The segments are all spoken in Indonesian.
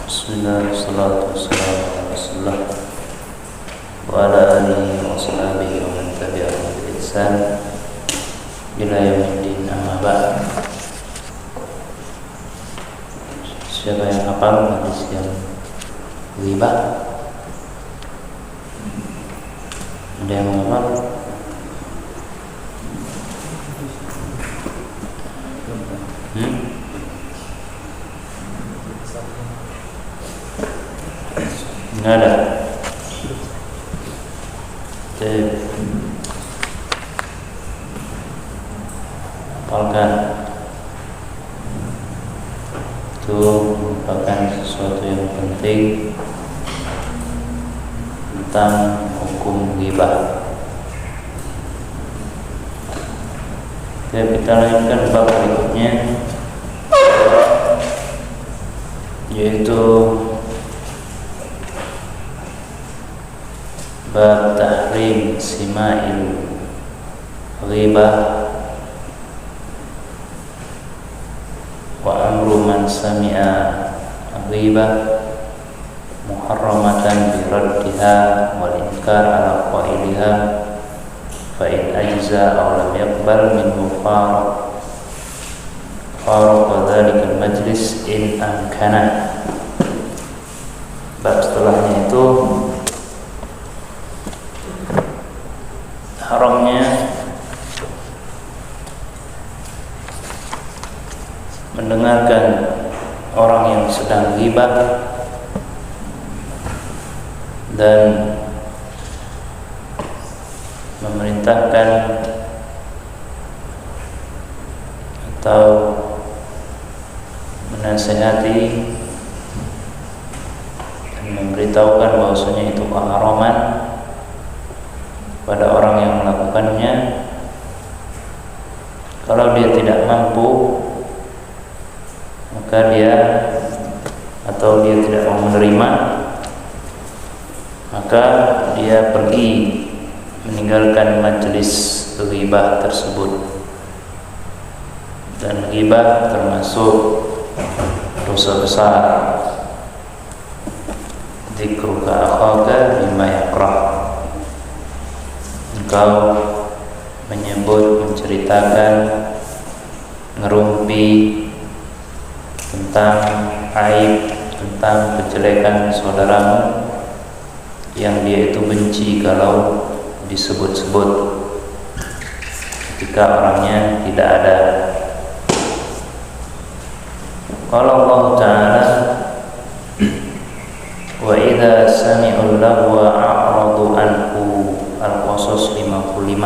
Bismillah, wassalatu wassalamu ala rasulillah wa ala alihi wa sahbihi wa man tabi'ahum bi ihsan ila yaumiddin, amma ba'd. Siapa yang hafal hadis yang ghibah? Ada yang hafal? Enggak ada. Hafalkan. Itu merupakan sesuatu yang penting tentang hukum ghibah. Kita lanjutkan bab berikutnya, yaitu bab tahrim sima'il ghibah wa amru man sami'a ghibah muharramatan bi raddiha wal inkar ala qailiha fa in ajza aw lam yaqbal minhu faraqa dhalika al majlis in amkana. Bab setelahnya itu haramnya mendengarkan orang yang sedang ghibah dan memerintahkan atau menasihati dan memberitahukan bahwasanya itu keharaman pada orang yang melakukannya. Kalau dia tidak mampu, maka dia tidak mau menerima, maka dia pergi meninggalkan majelis ghibah tersebut. Dan ghibah termasuk dosa besar. Dzikruka akhaka bima yakrah. Engkau menyebut, menceritakan, ngerumpi tentang aib, tentang kejelekan saudaramu yang dia itu benci kalau disebut-sebut ketika orangnya tidak ada. Qala Allah Ta'ala wa idza sami'u lahwa a'radu anhu. Al-Qasas 55.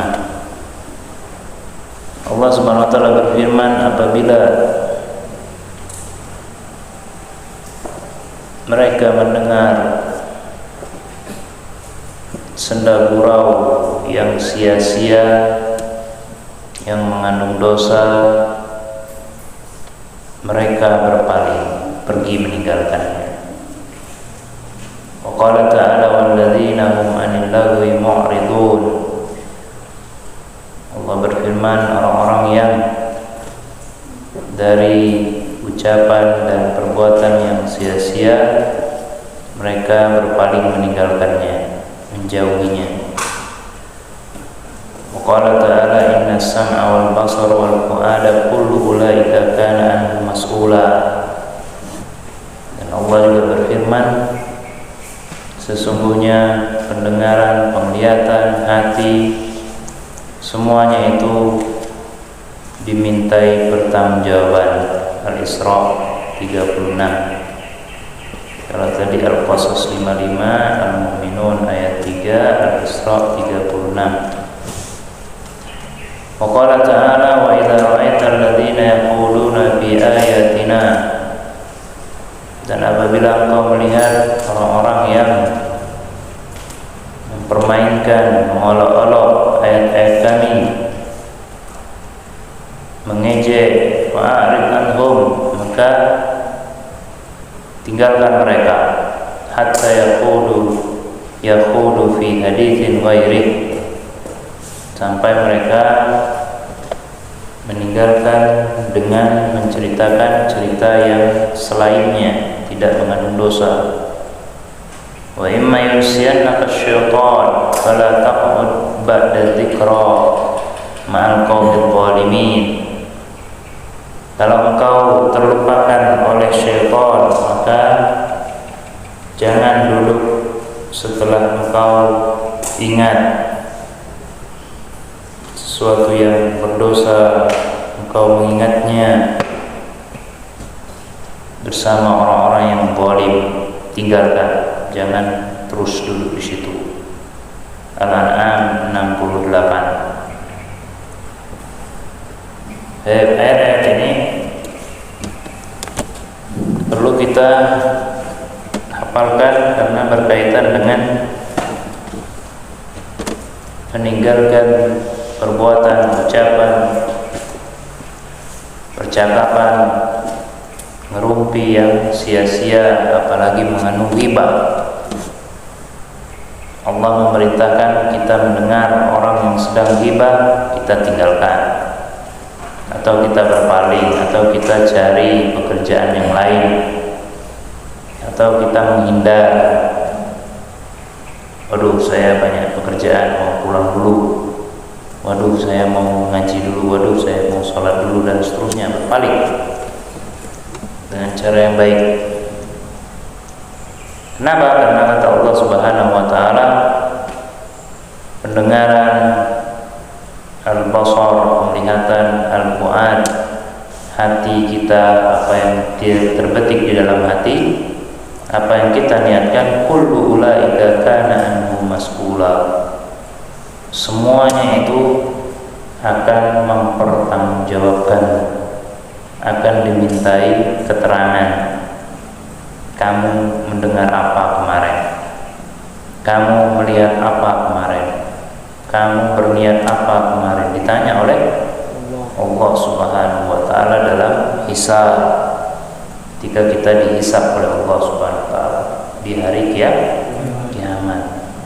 Allah Subhanahu wa taala berfirman, apabila mereka mendengar senda gurau yang sia-sia, yang mengandung dosa, mereka berpaling, pergi meninggalkannya. Wa qala ta'ala walladzina hum 'anil lagwi mu'ridun. Allah berfirman, orang-orang yang dari ucapan dan perbuatan yang sia-sia mereka berpaling meninggalkannya, menjauhinya. Wa qala ta'ala inna as-sam'a wal basara wal fu'ada kullu ulaika kana anhu mas'ula. Dan Allah juga berfirman, sesungguhnya pendengaran, penglihatan, hati, semuanya itu dimintai pertanggungjawaban. Al-Isra 36. Kalau tadi Al-Qasas 55, Al-Mu'minun ayat 3, Al-Isra 36. Wa qala ta'ala wa idza ra'aita alladziina yaquluna fi ayatina. Dan apabila engkau melihat orang-orang yang mempermainkan, mengolok-olok ayat-ayat kami, mengejek, fa'arid anhum, maka tinggalkan mereka, hatta yaqulu fi haditsin ghairi, sampai mereka meninggalkan dengan menceritakan cerita yang selainnya, tidak mengandung dosa. Wa imma yunsiyannaka syaitan fala taq'ud ba'da dzikra ma'al qaumil zalimin. Kalau engkau terlupakan oleh syaitan, maka jangan duduk setelah engkau ingat sesuatu yang berdosa, engkau mengingatnya bersama orang-orang yang zalim. Tinggalkan, jangan terus duduk di situ. Al-An'am 68. Ayat-ayat ini perlu kita hafalkan karena berkaitan dengan meninggalkan perbuatan, ucapan, percakapan, ngerumpi yang sia-sia, apalagi mengandung ghibah. Allah memerintahkan kita mendengar orang yang sedang ghibah, kita tinggalkan, atau kita berpaling, atau kita cari pekerjaan yang lain, atau kita menghindar. Waduh, saya banyak pekerjaan, mau pulang dulu. Waduh, saya mau ngaji dulu. Waduh, saya mau sholat dulu, dan seterusnya. Berpaling dengan cara yang baik. Kenapa? Karena kata Allah Subhanahu wa taala, pendengaran, al-basar, penglihatan, al-fuad, hati kita, apa yang terbetik di dalam hati, apa yang kita niatkan, kullu ulaika kana anhu mas'ula. Semuanya itu akan mempertanggungjawabkan, akan dimintai keterangan. Kamu mendengar apa kemarin? Kamu melihat apa kemarin? Kamu berniat apa kemarin? Ditanya oleh Allah Subhanahu wa taala dalam hisab. Ketika kita dihisab oleh Allah Subhanahu wa taala di hari kiamat,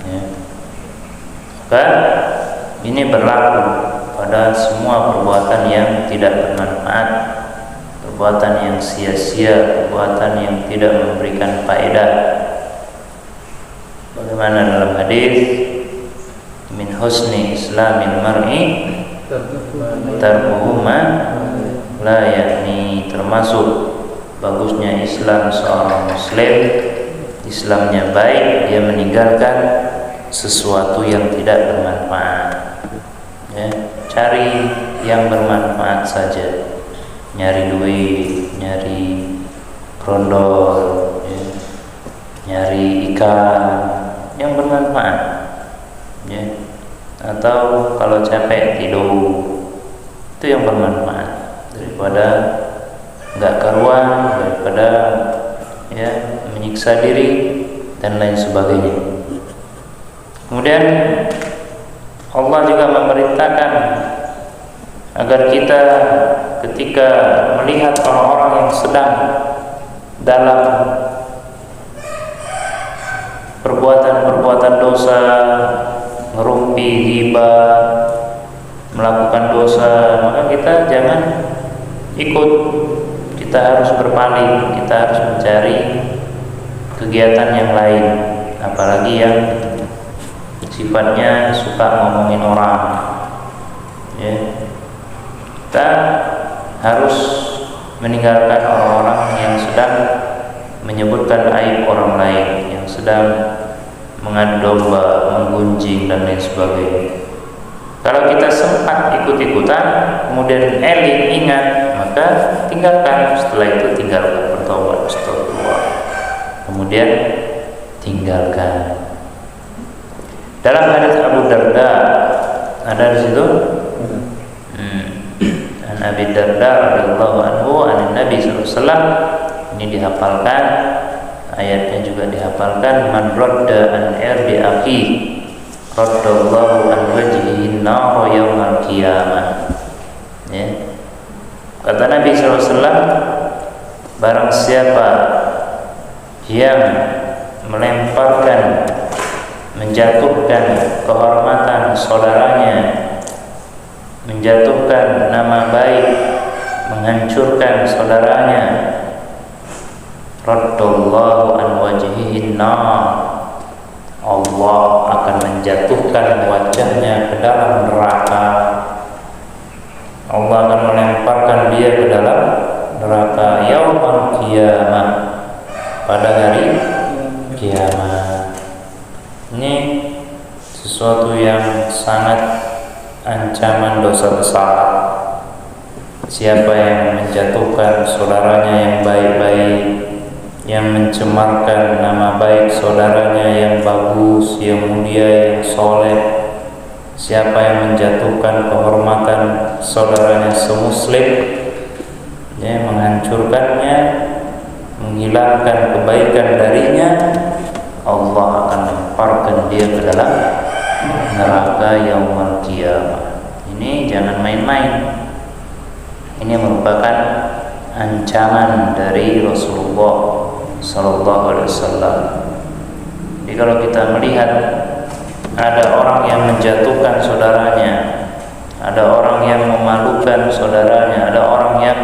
ya. Maka ini berlaku pada semua perbuatan yang tidak bermanfaat, perbuatan yang sia-sia, perbuatan yang tidak memberikan faedah. Bagaimana dalam hadis, min husni islamil mar'i tarkuhu ma la ya'ni, termasuk bagusnya Islam seorang muslim, Islamnya baik, dia meninggalkan sesuatu yang tidak bermanfaat, ya. Cari yang bermanfaat saja, nyari duit, nyari grondol, ya. Nyari ikan yang bermanfaat, ya. Atau kalau capek tidur, itu yang bermanfaat, daripada nggak karuan, daripada ya menyiksa diri dan lain sebagainya. Kemudian Allah juga memerintahkan agar kita ketika melihat orang-orang yang sedang dalam perbuatan-perbuatan dosa, ngerumpi, ghibah, melakukan dosa, maka kita jangan ikut. Kita harus berpaling, kita harus mencari kegiatan yang lain, apalagi yang sifatnya suka ngomongin orang, ya. Kita harus meninggalkan orang-orang yang sedang menyebutkan aib orang lain, yang sedang mengadu domba, menggunjing dan lain sebagainya. Kalau kita sempat ikut-ikutan, kemudian eling ingat, maka tinggalkan. Setelah itu tinggalkan, bertobat, astagfirullah, kemudian tinggalkan. Dalam hadis Abu Darda, ada di situ, An Abi Darda radhiyallahu anhu, an Nabi sallallahu alaihi wasallam. Ini dihafalkan, ayatnya juga dihafalkan. Man radda an irdi akhi raddallahu an wajhihi nar yaumal qiyamah, ya. Kata Nabi SAW, barang siapa yang melemparkan, menjatuhkan kehormatan saudaranya, menjatuhkan nama baik, menghancurkan saudaranya, raddallahu an wajhihi nar. Allah akan menjatuhkan wajahnya ke dalam neraka. Allah akan melemparkan dia ke dalam neraka yaumul qiyamah, pada hari kiamat. Ini sesuatu yang sangat ancaman dosa besar. Siapa yang menjatuhkan saudaranya yang baik-baik, yang mencemarkan nama baik saudaranya yang bagus, yang mulia, yang soleh, siapa yang menjatuhkan kehormatan saudaranya semuslim, ya, menghancurkannya, menghilangkan kebaikan darinya, Allah akan lemparkan dia ke dalam neraka yaumul qiyamah. Ini jangan main-main. Ini merupakan ancaman dari Rasulullah Sallallahu Alaihi Wasallam. Jadi kalau kita melihat ada orang yang menjatuhkan saudaranya, ada orang yang memalukan saudaranya, ada orang yang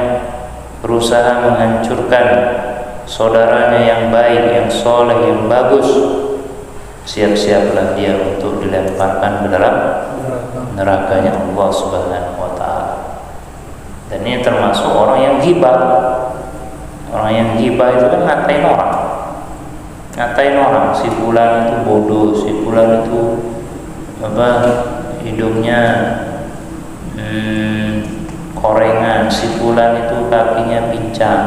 berusaha menghancurkan saudaranya yang baik, yang soleh, yang bagus, siap-siaplah dia untuk dilemparkan ke dalam nerakanya Allah Subhanahu wa Ta'ala. Dan ini termasuk orang yang ghibah. Orang yang ghibah itu kan ngatain orang, si fulan itu bodoh, si fulan itu hidungnya korengan, si fulan itu kakinya pincang.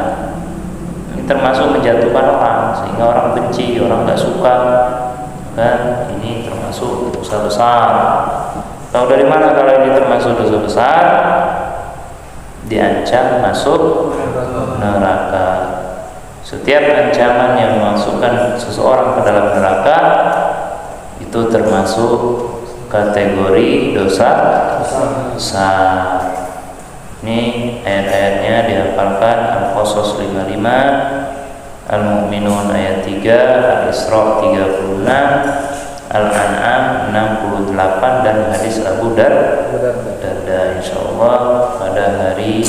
Ini termasuk menjatuhkan orang, sehingga orang benci, orang nggak suka. Kan ini termasuk dosa besar. Tahu dari mana kalau ini termasuk dosa besar? Diancam masuk neraka. Setiap ancaman yang memasukkan seseorang ke dalam neraka itu termasuk kategori dosa besar. Ini ayat-ayatnya dihafalkan: Al-Qasas 55, Al-Mu'minun ayat 3, Al-Isra 36, Al-An'am 68, dan hadis Abu Darda. Insyaallah pada hari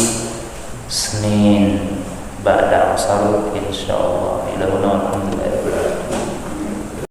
Senin ba'da asar insyaallah. Ilahuna alhamdulillah.